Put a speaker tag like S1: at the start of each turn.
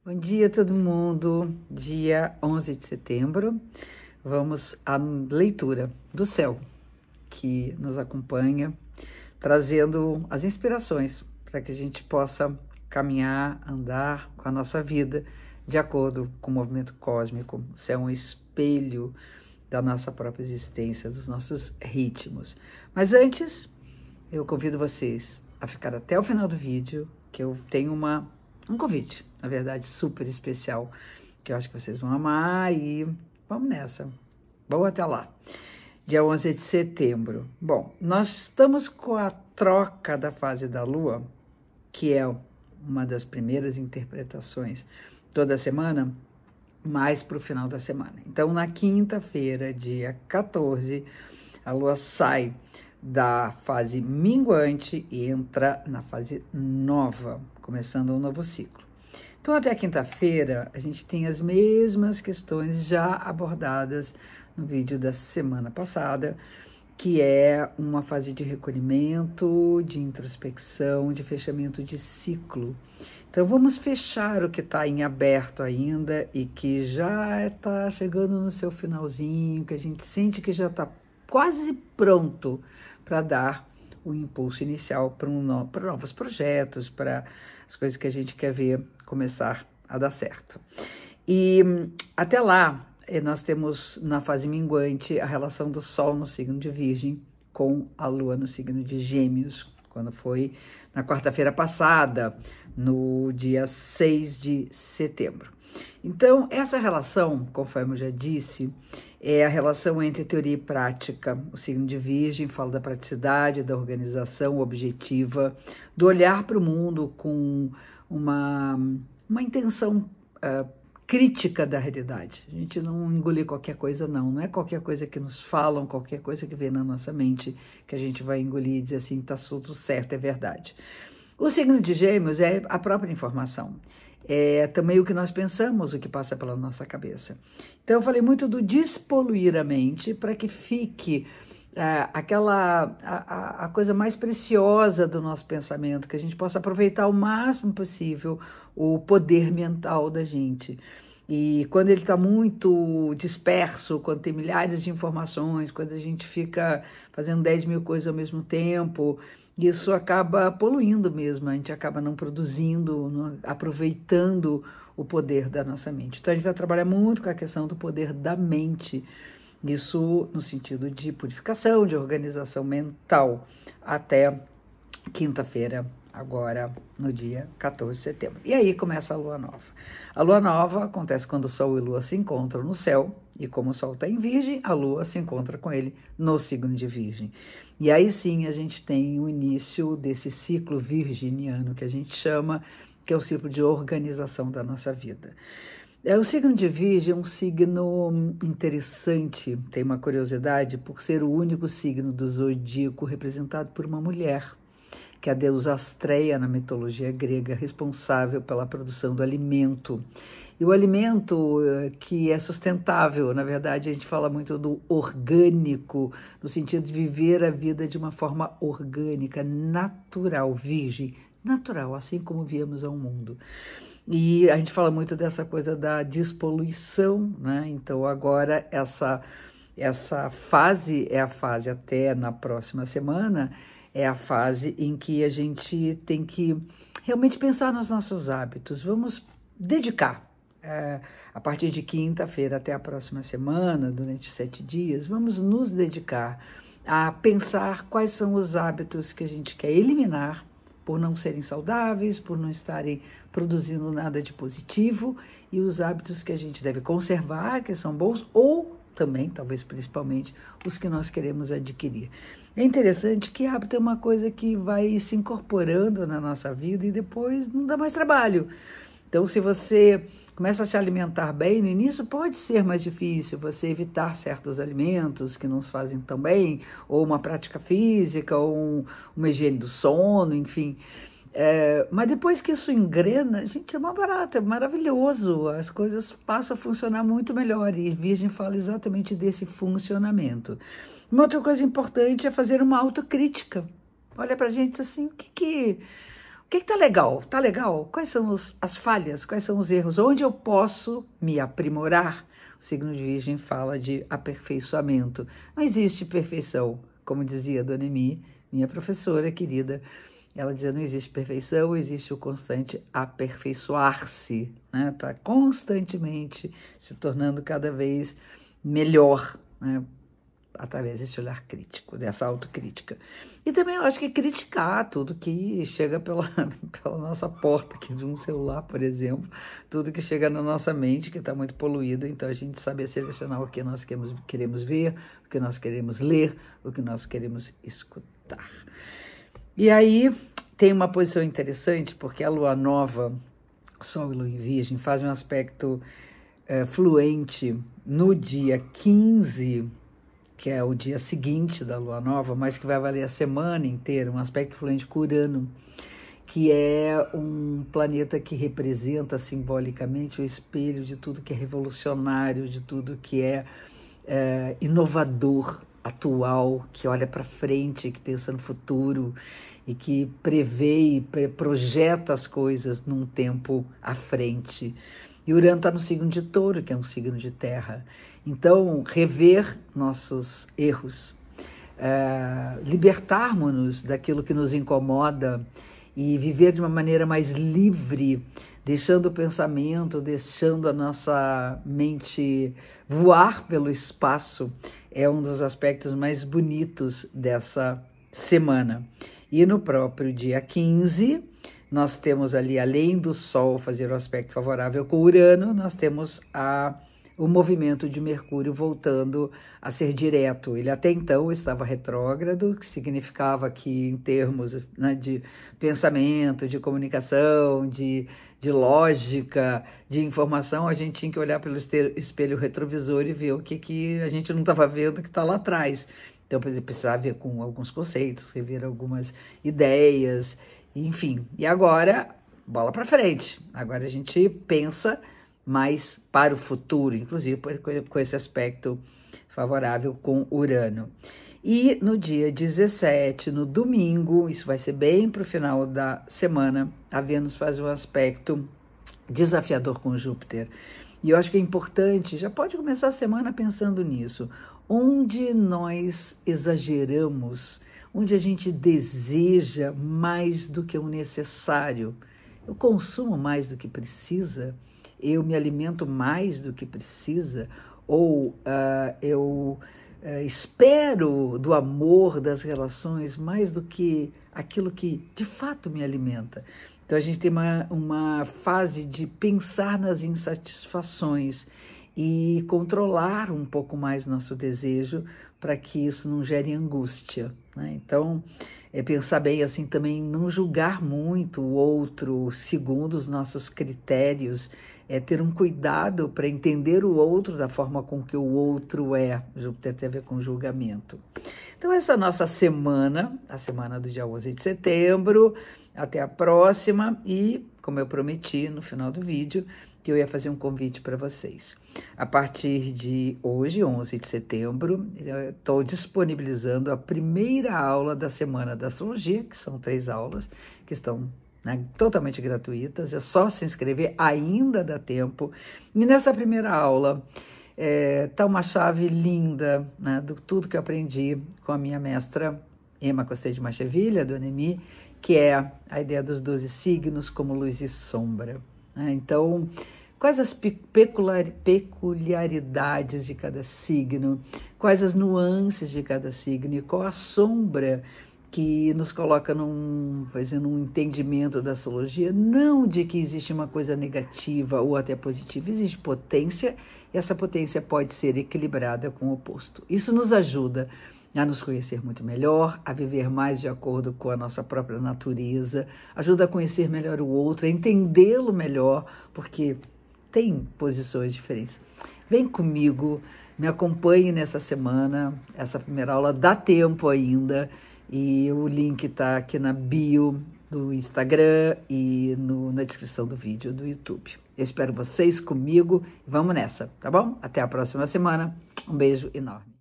S1: Bom dia, todo mundo. Dia 11 de setembro, vamos à leitura do céu, que nos acompanha, trazendo as inspirações para que a gente possa caminhar, andar com a nossa vida de acordo com o movimento cósmico. O céu é um espelho da nossa própria existência, dos nossos ritmos. Mas antes, eu convido vocês a ficar até o final do vídeo, que eu tenho um convite, na verdade, super especial, que eu acho que vocês vão amar e vamos nessa. Vamos até lá. Dia 11 de setembro. Bom, nós estamos com a troca da fase da Lua, que é uma das primeiras interpretações toda semana, mais para o final da semana. Então, na quinta-feira, dia 14, a Lua sai da fase minguante e entra na fase nova, começando um novo ciclo. Então, até a quinta-feira, a gente tem as mesmas questões já abordadas no vídeo da semana passada, que é uma fase de recolhimento, de introspecção, de fechamento de ciclo. Então, vamos fechar o que está em aberto ainda e que já está chegando no seu finalzinho, que a gente sente que já está quase pronto para dar o impulso inicial para novos projetos, para as coisas que a gente quer ver começar a dar certo. E até lá, nós temos na fase minguante a relação do Sol no signo de Virgem com a Lua no signo de Gêmeos, quando foi na quarta-feira passada, no dia 6 de setembro. Então, essa relação, conforme eu já disse, é a relação entre teoria e prática. O signo de Virgem fala da praticidade, da organização objetiva, do olhar para o mundo com uma intenção crítica da realidade. A gente não engolir qualquer coisa, não é qualquer coisa que nos falam, qualquer coisa que vem na nossa mente que a gente vai engolir e dizer assim, tá tudo certo, é verdade. O signo de Gêmeos é a própria informação, é também o que nós pensamos, o que passa pela nossa cabeça. Então eu falei muito do despoluir a mente para que fique a coisa mais preciosa do nosso pensamento, que a gente possa aproveitar o máximo possível o poder mental da gente. E quando ele está muito disperso, quando tem milhares de informações, quando a gente fica fazendo 10 mil coisas ao mesmo tempo, isso acaba poluindo mesmo, a gente acaba não produzindo, não aproveitando o poder da nossa mente. Então a gente vai trabalhar muito com a questão do poder da mente, isso no sentido de purificação, de organização mental, até quinta-feira, agora no dia 14 de setembro. E aí começa a Lua Nova. A Lua Nova acontece quando o Sol e a Lua se encontram no céu, e como o Sol está em Virgem, a Lua se encontra com ele no signo de Virgem. E aí sim a gente tem o início desse ciclo virginiano que a gente chama, que é o ciclo de organização da nossa vida. O signo de Virgem é um signo interessante, tem uma curiosidade, por ser o único signo do zodíaco representado por uma mulher, que é a deusa Astreia na mitologia grega, responsável pela produção do alimento. E o alimento que é sustentável, na verdade a gente fala muito do orgânico, no sentido de viver a vida de uma forma orgânica, natural, virgem, natural, assim como viemos ao mundo. E a gente fala muito dessa coisa da despoluição, né? Então agora essa fase é a fase até na próxima semana, é a fase em que a gente tem que realmente pensar nos nossos hábitos. Vamos dedicar, a partir de quinta-feira até a próxima semana, durante 7 dias, vamos nos dedicar a pensar quais são os hábitos que a gente quer eliminar por não serem saudáveis, por não estarem produzindo nada de positivo, e os hábitos que a gente deve conservar, que são bons, ou também, talvez principalmente, os que nós queremos adquirir. É interessante que hábito é uma coisa que vai se incorporando na nossa vida e depois não dá mais trabalho. Então, se você começa a se alimentar bem, no início pode ser mais difícil você evitar certos alimentos que não se fazem tão bem, ou uma prática física, ou uma higiene do sono, enfim. Mas depois que isso engrena, gente, é mais barato, é maravilhoso, as coisas passam a funcionar muito melhor, e Virgem fala exatamente desse funcionamento. Uma outra coisa importante é fazer uma autocrítica. Olha pra gente assim, O que tá legal? Tá legal? Quais são as falhas? Quais são os erros? Onde eu posso me aprimorar? O signo de Virgem fala de aperfeiçoamento. Não existe perfeição, como dizia Dona Emi, minha professora querida. Ela dizia, não existe perfeição, existe o constante aperfeiçoar-se, né? Tá constantemente se tornando cada vez melhor, né? Através desse olhar crítico, dessa autocrítica. E também eu acho que criticar tudo que chega pela nossa porta aqui de um celular, por exemplo, tudo que chega na nossa mente, que está muito poluído, então a gente saber selecionar o que nós queremos ver, o que nós queremos ler, o que nós queremos escutar. E aí tem uma posição interessante, porque a lua nova, Sol e Lua em Virgem, faz um aspecto fluente no dia 15, que é o dia seguinte da lua nova, mas que vai valer a semana inteira, um aspecto fluente com Urano, que é um planeta que representa simbolicamente o espelho de tudo que é revolucionário, de tudo que é inovador, atual, que olha para frente, que pensa no futuro e que prevê e projeta as coisas num tempo à frente. E Urano está no signo de Touro, que é um signo de terra. Então, rever nossos erros, libertarmos-nos daquilo que nos incomoda e viver de uma maneira mais livre, deixando o pensamento, deixando a nossa mente voar pelo espaço, é um dos aspectos mais bonitos dessa semana. E no próprio dia 15, nós temos ali, além do Sol fazer o aspecto favorável com Urano, nós temos o movimento de Mercúrio voltando a ser direto. Ele até então estava retrógrado, que significava que em termos, né, de pensamento, de comunicação, de lógica, de informação, a gente tinha que olhar pelo espelho retrovisor e ver o que a gente não estava vendo que está lá atrás. Então, por exemplo, precisava ver com alguns conceitos, rever algumas ideias, enfim. E agora, bola para frente. Agora a gente pensa mais para o futuro, inclusive com esse aspecto favorável com Urano. E no dia 17, no domingo, isso vai ser bem para o final da semana, a Vênus faz um aspecto desafiador com Júpiter. E eu acho que é importante, já pode começar a semana pensando nisso, onde nós exageramos, onde a gente deseja mais do que o necessário. Eu consumo mais do que precisa, eu me alimento mais do que precisa, ou eu espero do amor, das relações, mais do que aquilo que de fato me alimenta. Então a gente tem uma fase de pensar nas insatisfações e controlar um pouco mais o nosso desejo para que isso não gere angústia, né? Então, pensar bem assim também, não julgar muito o outro segundo os nossos critérios, ter um cuidado para entender o outro da forma com que o outro é. Júpiter tem a ver com julgamento. Então, essa é a nossa semana, a semana do dia 11 de setembro. Até a próxima e, como eu prometi no final do vídeo, que eu ia fazer um convite para vocês. A partir de hoje, 11 de setembro, eu estou disponibilizando a primeira aula da Semana da Astrologia, que são 3 aulas, que estão, né, totalmente gratuitas, é só se inscrever, ainda dá tempo. E nessa primeira aula tá uma chave linda, né, do tudo que eu aprendi com a minha mestra Emma Costei de Machiavelli, a Dona Emi, que é a ideia dos 12 signos como luz e sombra. Né? Então, quais as peculiaridades de cada signo, quais as nuances de cada signo e qual a sombra que nos coloca fazendo um entendimento da astrologia, não de que existe uma coisa negativa ou até positiva, existe potência e essa potência pode ser equilibrada com o oposto. Isso nos ajuda a nos conhecer muito melhor, a viver mais de acordo com a nossa própria natureza, ajuda a conhecer melhor o outro, a entendê-lo melhor, porque tem posições diferentes. Vem comigo, me acompanhe nessa semana, essa primeira aula dá tempo ainda, e o link está aqui na bio do Instagram e na descrição do vídeo do YouTube. Eu espero vocês comigo, vamos nessa, tá bom? Até a próxima semana, um beijo enorme.